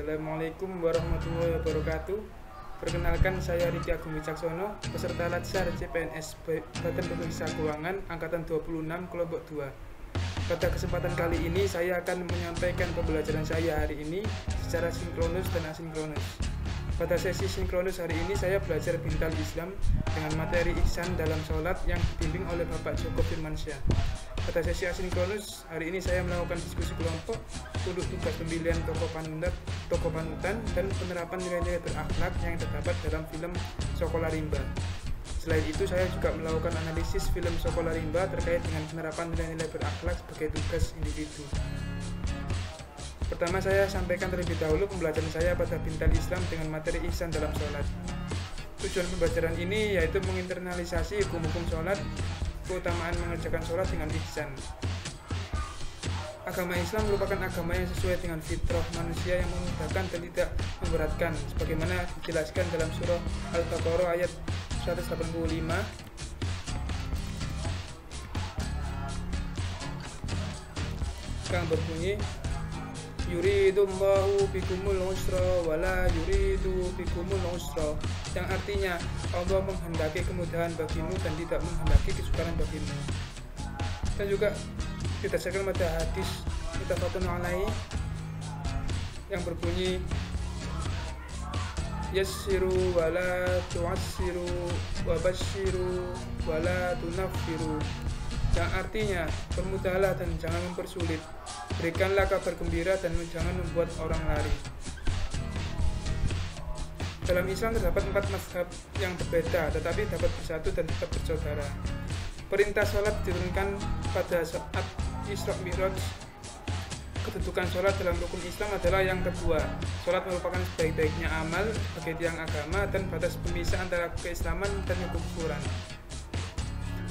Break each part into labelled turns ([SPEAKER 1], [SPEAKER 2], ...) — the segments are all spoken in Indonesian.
[SPEAKER 1] Assalamualaikum warahmatullahi wabarakatuh. Perkenalkan, saya Riki Agung Wicaksono, peserta Latsar CPNS Badan Pemeriksa Keuangan Angkatan 26 Kelompok 2. Pada kesempatan kali ini saya akan menyampaikan pembelajaran saya hari ini secara sinkronus dan asinkronus. Pada sesi sinkronus hari ini saya belajar Bintal Islam dengan materi ihsan dalam sholat yang dibimbing oleh Bapak Joko Firmansyah. Pada sesi asinkronus hari ini saya melakukan diskusi kelompok untuk tugas pemilihan tokoh panutan dan penerapan nilai-nilai berakhlak yang terdapat dalam film Sekolah Rimba. Selain itu saya juga melakukan analisis film Sekolah Rimba terkait dengan penerapan nilai-nilai berakhlak sebagai tugas individu. Pertama, saya sampaikan terlebih dahulu pembelajaran saya pada Bintal Islam dengan materi ihsan dalam sholat. Tujuan pembelajaran ini yaitu menginternalisasi hukum-hukum sholat, keutamaan mengerjakan sholat dengan ihsan. Agama Islam merupakan agama yang sesuai dengan fitrah manusia yang memudahkan dan tidak memberatkan, sebagaimana dijelaskan dalam surah Al-Baqarah ayat 185. Yang berbunyi, yuridullahu bikumul usra wala yuridu bikumul usra, yang artinya Allah menghendaki kemudahan bagimu dan tidak menghendaki kesukaran bagimu. Dan juga didasarkan pada hadis muttafaqun alaih yang berbunyi, yassiru wala tu'assiru wabashiru wala tunaffiru, yang artinya permudahlah dan jangan mempersulit, berikanlah kabar gembira dan jangan membuat orang lari. Dalam Islam terdapat 4 mazhab yang berbeda tetapi dapat bersatu dan tetap bersaudara. Perintah sholat diturunkan pada saat Isra Mi'raj. Kedudukan sholat dalam rukun Islam adalah yang kedua. Sholat merupakan sebaik-baiknya amal bagi tiang agama dan batas pemisah antara keislaman dan kekufuran.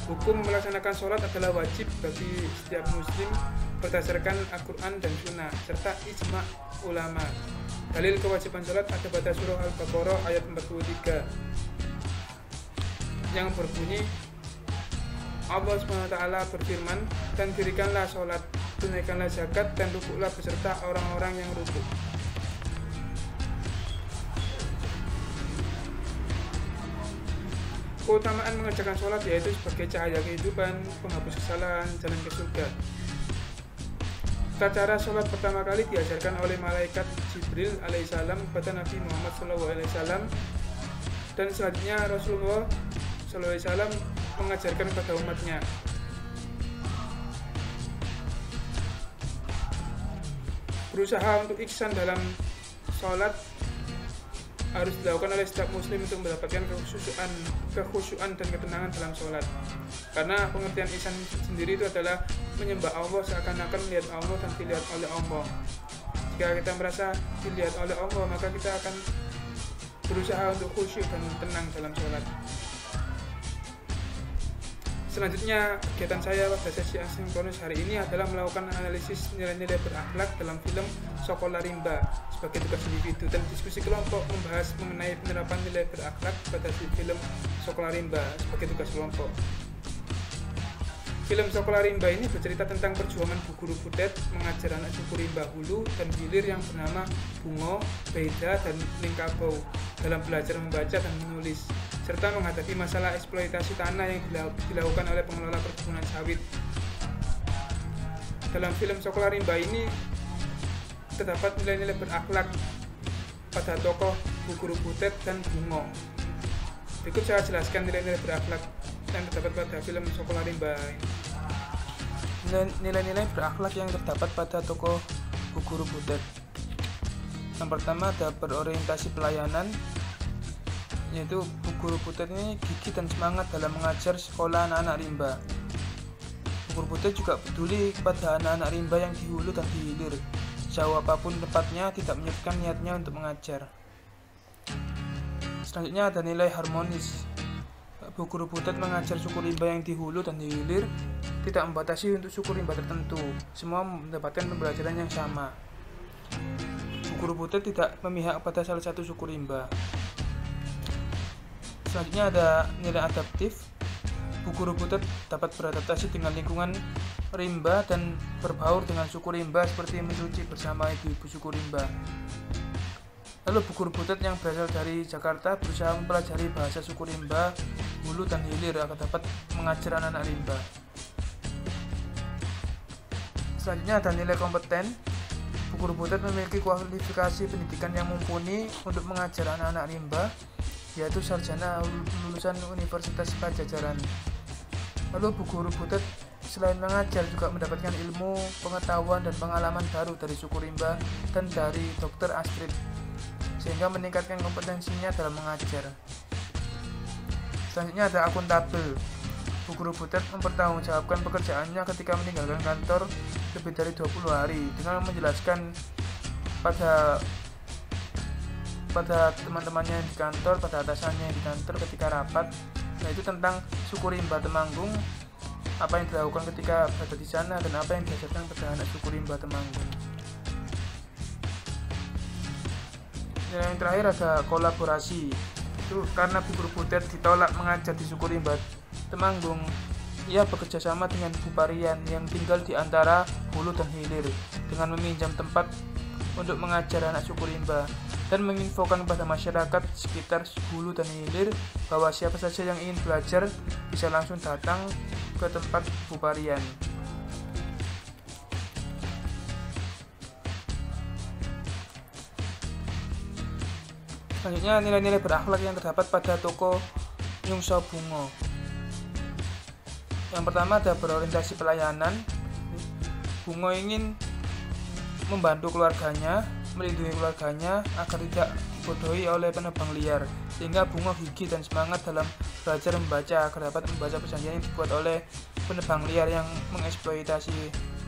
[SPEAKER 1] Hukum melaksanakan sholat adalah wajib bagi setiap muslim berdasarkan Al-Quran dan Sunnah serta ijma' ulama. Dalil kewajiban sholat ada pada surah Al-Baqarah ayat 43 yang berbunyi, Allah SWT berfirman, dan dirikanlah sholat, tunaikanlah zakat, dan rukuklah beserta orang-orang yang rukuk. Keutamaan mengerjakan sholat yaitu sebagai cahaya kehidupan, penghapus kesalahan, jalan ke surga. Tata cara sholat pertama kali diajarkan oleh malaikat Jibril alaihissalam kepada Nabi Muhammad SAW, dan selanjutnya Rasulullah SAW mengajarkan kepada umatnya. Berusaha untuk ihsan dalam sholat harus dilakukan oleh setiap muslim untuk mendapatkan kekhusyuan dan ketenangan dalam sholat. Karena pengertian ihsan sendiri itu adalah menyembah Allah seakan-akan melihat Allah dan dilihat oleh Allah. Jika kita merasa dilihat oleh Allah, maka kita akan berusaha untuk khusyuk dan tenang dalam sholat. Selanjutnya, kegiatan saya pada sesi asinkronus hari ini adalah melakukan analisis nilai-nilai berakhlak dalam film Sekolah Rimba sebagai tugas individu, dan diskusi kelompok membahas mengenai penerapan nilai berakhlak pada film Sekolah Rimba sebagai tugas kelompok. Film Sekolah Rimba ini bercerita tentang perjuangan Bu Guru Butet mengajar anak suku Rimba Hulu dan Hilir yang bernama Bungo, Beida, dan Lingkabau dalam belajar membaca dan menulis, serta menghadapi masalah eksploitasi tanah yang dilakukan oleh pengelola perkebunan sawit. Dalam film Sekolah Rimba ini terdapat nilai-nilai berakhlak pada tokoh Bu Guru Butet dan Bungo. Berikut saya jelaskan nilai-nilai berakhlak yang terdapat pada film Sekolah Rimba. Nilai-nilai berakhlak yang terdapat pada tokoh Bu Guru Butet. Yang pertama ada berorientasi pelayanan, yaitu Bu Guru Butet ini gigih dan semangat dalam mengajar sekolah anak-anak rimba. Bu Guru Butet juga peduli kepada anak-anak rimba yang di hulu dan di hilir. Sejauh apapun tempatnya, tidak menyurutkan niatnya untuk mengajar. Selanjutnya ada nilai harmonis. Bu Guru Butet mengajar suku rimba yang di hulu dan di hilir, tidak membatasi untuk suku rimba tertentu. Semua mendapatkan pembelajaran yang sama. Bu Guru Butet tidak memihak pada salah satu suku rimba. Selanjutnya ada nilai adaptif. Bu Guru Butet dapat beradaptasi dengan lingkungan rimba dan berbaur dengan suku rimba seperti mencuci bersama ibu-ibu suku rimba. Lalu Bu Guru Butet yang berasal dari Jakarta berusaha mempelajari bahasa suku rimba, hulu dan hilir agar dapat mengajar anak-anak rimba. Selanjutnya ada nilai kompeten. Bu Guru Butet memiliki kualifikasi pendidikan yang mumpuni untuk mengajar anak-anak rimba, yaitu sarjana lulusan Universitas Pajajaran. Lalu Bu Guru Butet selain mengajar juga mendapatkan ilmu, pengetahuan, dan pengalaman baru dari suku rimba dan dari Dr. Astrid, sehingga meningkatkan kompetensinya dalam mengajar. Selanjutnya ada akuntabel. Bu Guru Butet mempertanggungjawabkan pekerjaannya ketika meninggalkan kantor lebih dari 20 hari dengan menjelaskan pada teman-temannya di kantor, pada atasannya di kantor ketika rapat, yaitu tentang suku rimba Temanggung, apa yang dilakukan ketika berada di sana dan apa yang diajarkan pada anak suku rimba Temanggung. Dan yang terakhir ada kolaborasi. Itu karena Bu Guru Butet ditolak mengajar di suku rimba Temanggung, ia bekerja sama dengan Bu Parian yang tinggal di antara hulu dan hilir dengan meminjam tempat untuk mengajar anak suku rimba dan menginfokan kepada masyarakat sekitar hulu dan hilir bahwa siapa saja yang ingin belajar bisa langsung datang ke tempat Bu Parian. Selanjutnya nilai-nilai berakhlak yang terdapat pada toko Nyungso Bungo. Yang pertama ada berorientasi pelayanan. Bungo ingin membantu keluarganya, melindungi keluarganya agar tidak dibodohi oleh penebang liar, sehingga Bungo gigih dan semangat dalam belajar membaca agar dapat membaca perjanjian yang dibuat oleh penebang liar yang mengeksploitasi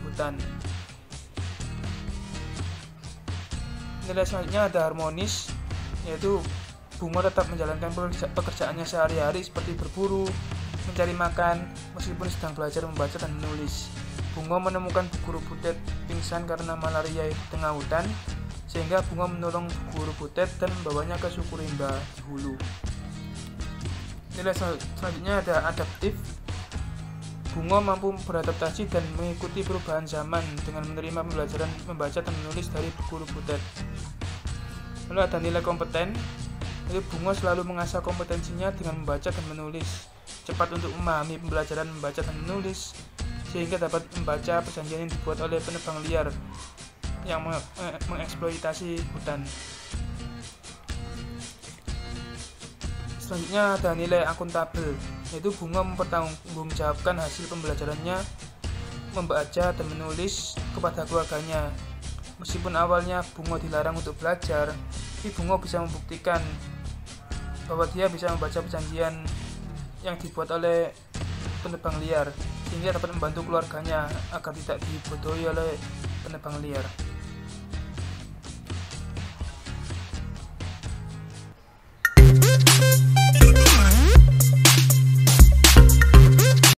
[SPEAKER 1] hutan. Nilai selanjutnya ada harmonis, yaitu Bungo tetap menjalankan pekerjaannya sehari-hari seperti berburu, mencari makan, meskipun sedang belajar membaca dan menulis. Bungo menemukan Bu Guru Butet pingsan karena malaria di tengah hutan, sehingga Bungo menolong Bu Guru Butet dan membawanya ke suku rimba di hulu. Nilai selanjutnya ada adaptif. Bungo mampu beradaptasi dan mengikuti perubahan zaman dengan menerima pembelajaran membaca dan menulis dari Bu Guru Butet. Lalu ada nilai kompeten. Jadi Bungo selalu mengasah kompetensinya dengan membaca dan menulis, cepat untuk memahami pembelajaran membaca dan menulis, sehingga dapat membaca perjanjian yang dibuat oleh penebang liar yang mengeksploitasi hutan. Selanjutnya ada nilai akuntabel, yaitu Bungo mempertanggungjawabkan hasil pembelajarannya membaca dan menulis kepada keluarganya. Meskipun awalnya Bungo dilarang untuk belajar, tapi Bungo bisa membuktikan bahwa dia bisa membaca perjanjian yang dibuat oleh penebang liar, sehingga dapat membantu keluarganya agar tidak dibodohi oleh penebang liar.